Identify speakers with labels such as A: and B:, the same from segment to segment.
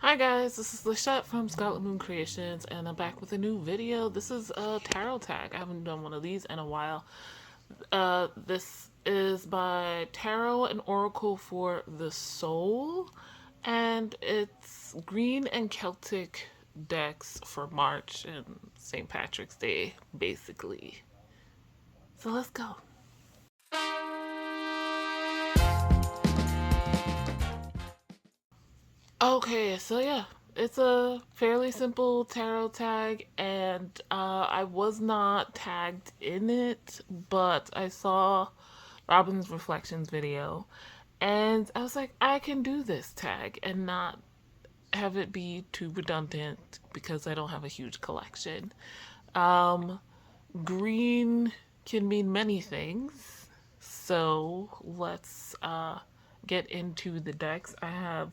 A: Hi guys, this is Lashette from Scarlet Moon Creations, and I'm back with a new video. This is a tarot tag. I haven't done one of these in a while. This is by Tarot and Oracle for the Soul, and it's green and Celtic decks for March and St. Patrick's Day, basically. So let's go. Okay, so yeah, it's a fairly simple tarot tag, and I was not tagged in it, but I saw Robin's Reflections video, and I was like, I can do this tag and not have it be too redundant because I don't have a huge collection. Um, Green can mean many things, so let's get into the decks. I have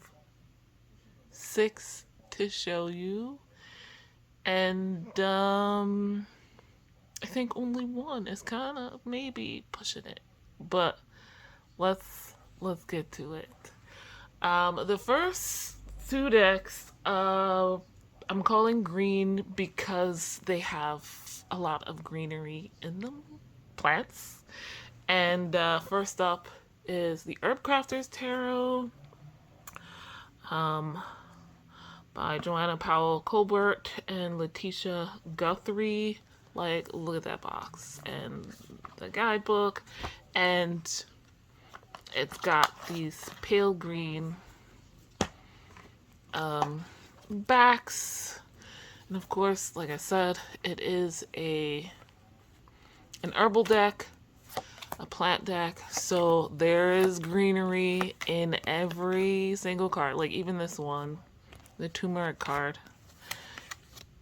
A: 6 to show you, and I think only one is kind of maybe pushing it, but let's get to it. The first 2 decks I'm calling green because they have a lot of greenery in them, plants. And first up is the Herbcrafter's Tarot, by Joanna Powell Colbert and Letitia Guthrie. Like, look at that box and the guidebook, and it's got these pale green backs, and of course, like I said, it is an herbal deck, a plant deck, so there is greenery in every single card. Like even this one, the turmeric card,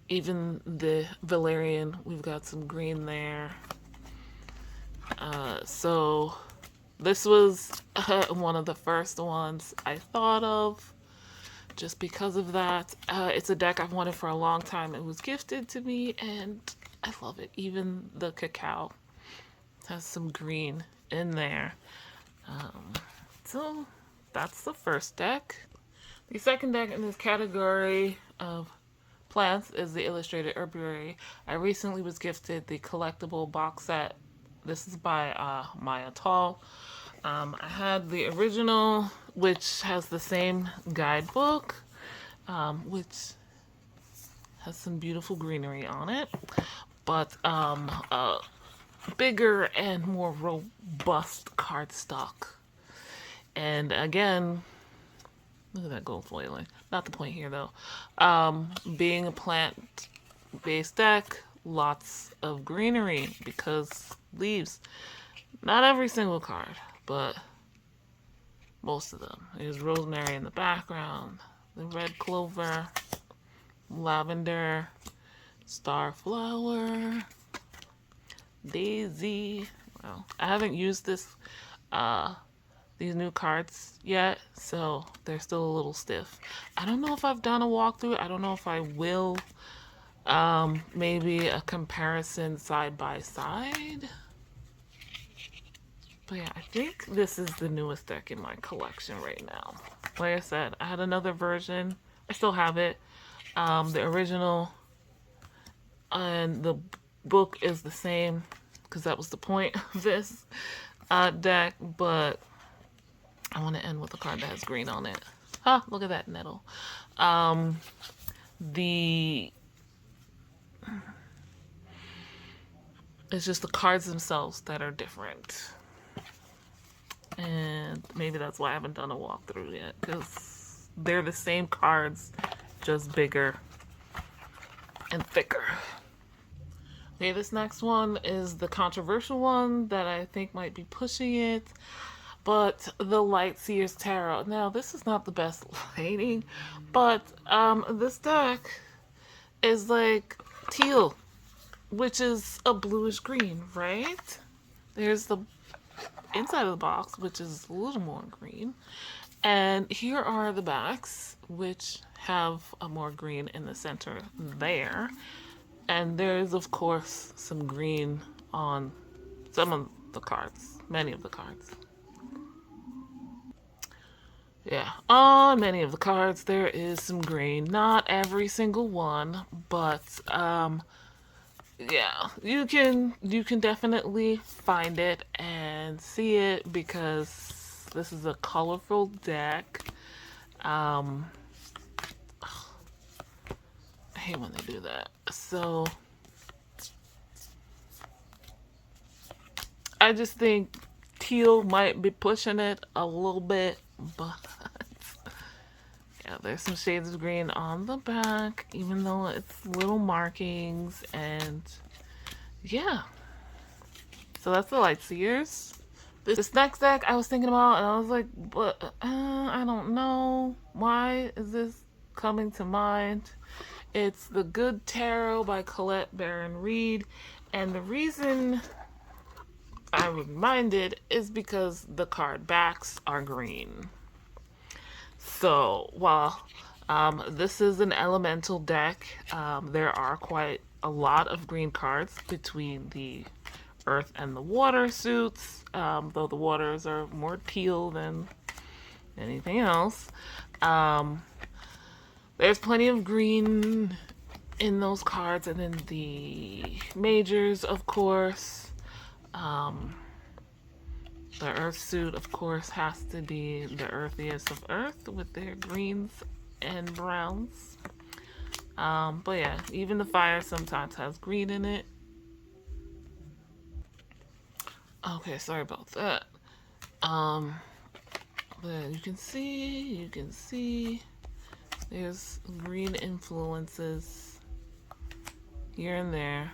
A: even the valerian, we've got some green there. So this was one of the first ones I thought of just because of that. It's a deck I've wanted for a long time. It was gifted to me and I love it. Even the cacao has some green in there. So that's the first deck. The second deck in this category of plants is the Illustrated Herbiary. I recently was gifted the collectible box set. This is by Maya Tall. I had the original, which has the same guidebook, which has some beautiful greenery on it, but a bigger and more robust cardstock. And again, look at that gold foiling. Not the point here though. Being a plant-based deck, lots of greenery because leaves. Not every single card, but most of them. There's rosemary in the background, the red clover, lavender, starflower, daisy. Well, I haven't used these new cards yet, so they're still a little stiff. I don't know if I've done a walkthrough. I don't know if I will. Maybe a comparison side by side. But yeah, I think this is the newest deck in my collection right now. Like I said, I had another version. I still have it. The original and the book is the same because that was the point of this deck, but I want to end with a card that has green on it. Look at that nettle. It's just the cards themselves that are different. And maybe that's why I haven't done a walkthrough yet, because they're the same cards, just bigger and thicker. Okay, this next one is the controversial one that I think might be pushing it, but the Light Seer's Tarot. Now, this is not the best lighting, but this deck is like teal, which is a bluish green, right? There's the inside of the box, which is a little more green, and here are the backs, which have a more green in the center there, and there's of course some green on some of the cards, many of the cards. Yeah, on many of the cards there is some green. Not every single one, but yeah, you can definitely find it and see it because this is a colorful deck. I hate when they do that. So I just think teal might be pushing it a little bit, but yeah, there's some shades of green on the back, even though it's little markings, and yeah. So that's the light seers. This next deck I was thinking about, and I was like, but I don't know. Why is this coming to mind? It's The Good Tarot by Colette Baron Reed, and the reason I'm reminded is because the card backs are green. So while this is an elemental deck, there are quite a lot of green cards between the earth and the water suits, though the waters are more teal than anything else. There's plenty of green in those cards, and then the majors, of course. The earth suit, of course, has to be the earthiest of earth with their greens and browns. But yeah, even the fire sometimes has green in it. Okay, sorry about that. But you can see there's green influences here and there,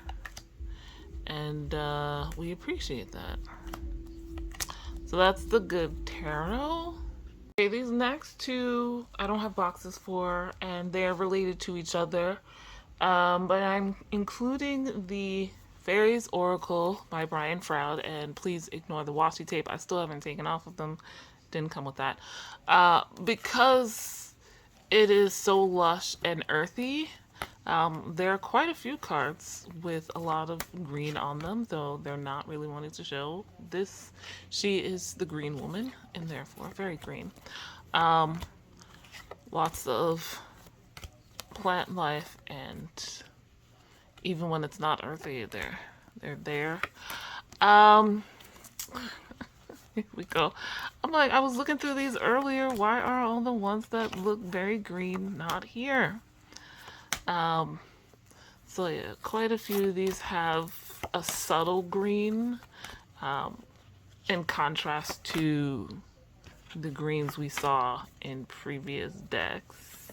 A: and we appreciate that. So that's the Good Tarot. Okay, these next two I don't have boxes for, and they're related to each other. But I'm including the Faeries Oracle by Brian Froud, and please ignore the washi tape. I still haven't taken off of them. Didn't come with that. Because it is so lush and earthy, there are quite a few cards with a lot of green on them, though they're not really wanting to show. She is the green woman, and therefore very green. Lots of plant life, and even when it's not earthy, they're there. Here we go. I'm like, I was looking through these earlier. Why are all the ones that look very green not here? So yeah, quite a few of these have a subtle green, in contrast to the greens we saw in previous decks.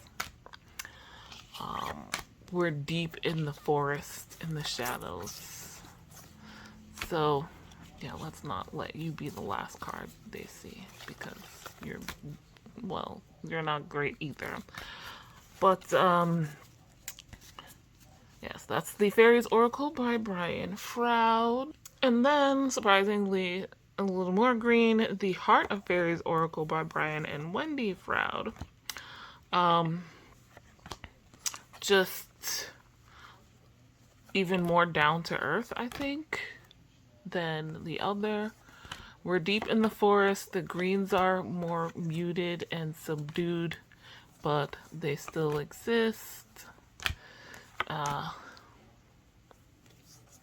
A: We're deep in the forest, in the shadows. So yeah, let's not let you be the last card they see, because you're not great either. But yes, that's the Faeries Oracle by Brian Froud. And then, surprisingly, a little more green, the Heart of Faeries Oracle by Brian and Wendy Froud. Just even more down to earth, I think, than the other. We're deep in the forest. The greens are more muted and subdued, but they still exist.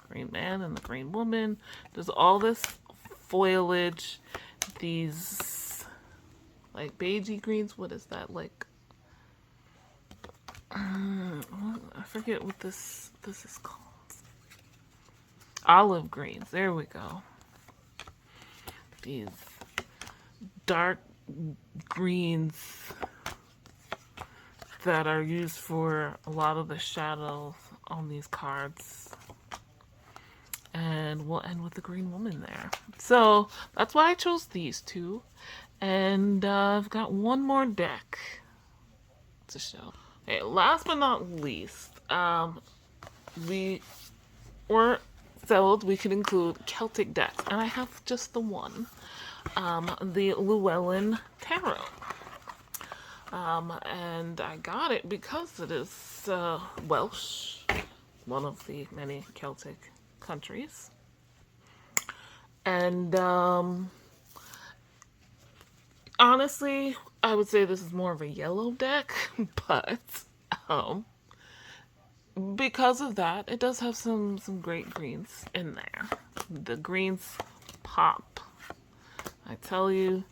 A: Green man and the green woman. There's all this foliage, these like beigey greens. What is that? Like, I forget what this is called. Olive greens. There we go. These dark greens that are used for a lot of the shadows on these cards. And we'll end with the green woman there. So that's why I chose these two. And I've got one more deck to show. Okay, last but not least, we were settled we could include Celtic decks. And I have just the one. The Llewellyn Tarot. And I got it because it is Welsh, one of the many Celtic countries. And honestly, I would say this is more of a yellow deck, but um, because of that, it does have some great greens in there. The greens pop, I tell you.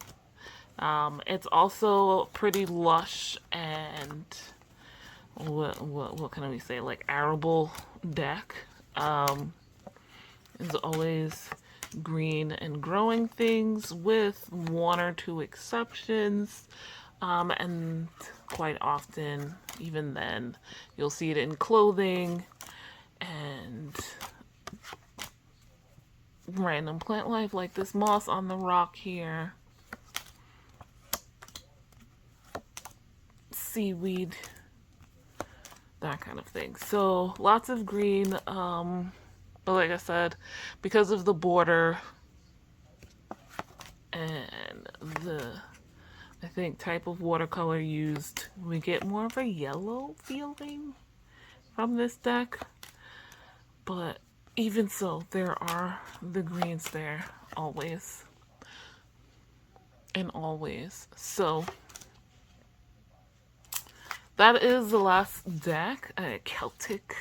A: It's also pretty lush and what can we say, like arable deck. It's always green and growing things with one or two exceptions. And quite often, even then, you'll see it in clothing and random plant life like this moss on the rock here. Seaweed, that kind of thing. So lots of green, but like I said, because of the border and the, I think, type of watercolor used, we get more of a yellow feeling from this deck. But even so, there are the greens there always and always. So that is the last deck, Celtic,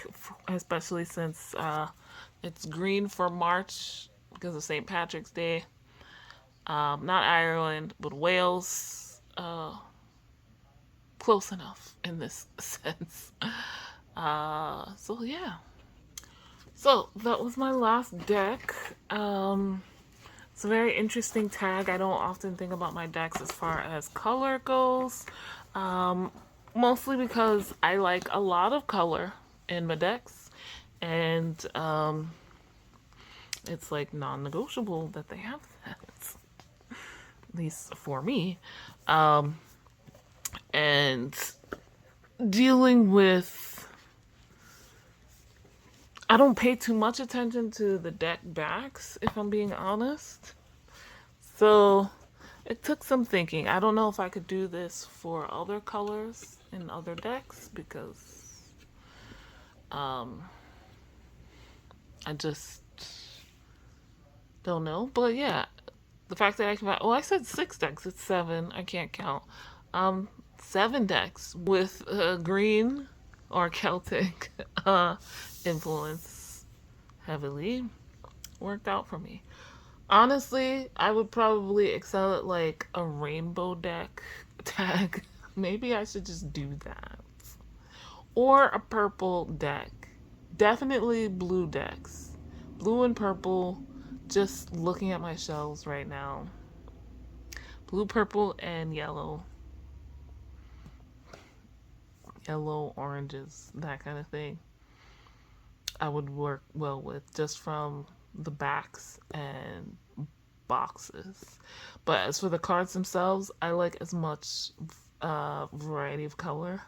A: especially since it's green for March because of St. Patrick's Day. Not Ireland, but Wales. Close enough in this sense. So yeah. So that was my last deck. It's a very interesting tag. I don't often think about my decks as far as color goes. Mostly because I like a lot of color in my decks, and it's like non-negotiable that they have that, at least for me. And dealing with, I don't pay too much attention to the deck backs, if I'm being honest. So it took some thinking. I don't know if I could do this for other colors in other decks because I just don't know. But yeah, the fact that I can, oh, I said 6 decks. It's 7. I can't count. 7 decks with green or Celtic influence heavily worked out for me. Honestly, I would probably excel at like a rainbow deck tag. Maybe I should just do that. Or a purple deck. Definitely blue decks. Blue and purple, just looking at my shelves right now. Blue, purple, and yellow. Yellow, oranges, that kind of thing. I would work well with just from the backs and boxes. But as for the cards themselves, I like as much variety of color.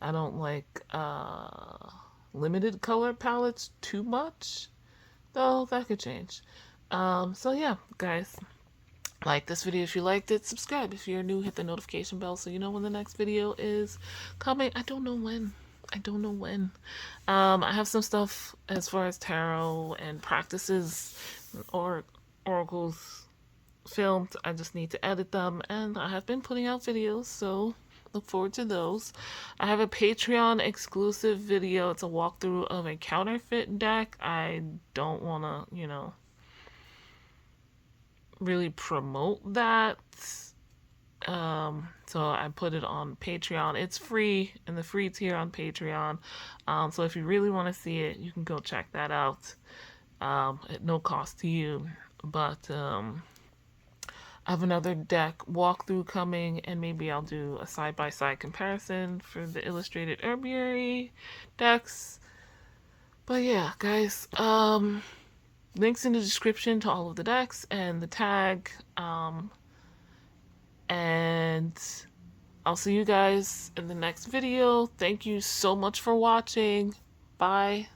A: I don't like limited color palettes too much, though that could change. So yeah, guys, like this video if you liked it. Subscribe if you're new. Hit the notification bell so you know when the next video is coming. I don't know when. I have some stuff as far as tarot and practices or oracles filmed. I just need to edit them, and I have been putting out videos, so look forward to those. I have a Patreon exclusive video. It's a walkthrough of a counterfeit deck. I don't want to, really promote that. So I put it on Patreon. It's free in the free tier on Patreon. So if you really want to see it, you can go check that out. At no cost to you. But I have another deck walkthrough coming, and maybe I'll do a side-by-side comparison for the Illustrated Herbiary decks. But yeah, guys, links in the description to all of the decks and the tag. And I'll see you guys in the next video. Thank you so much for watching. Bye.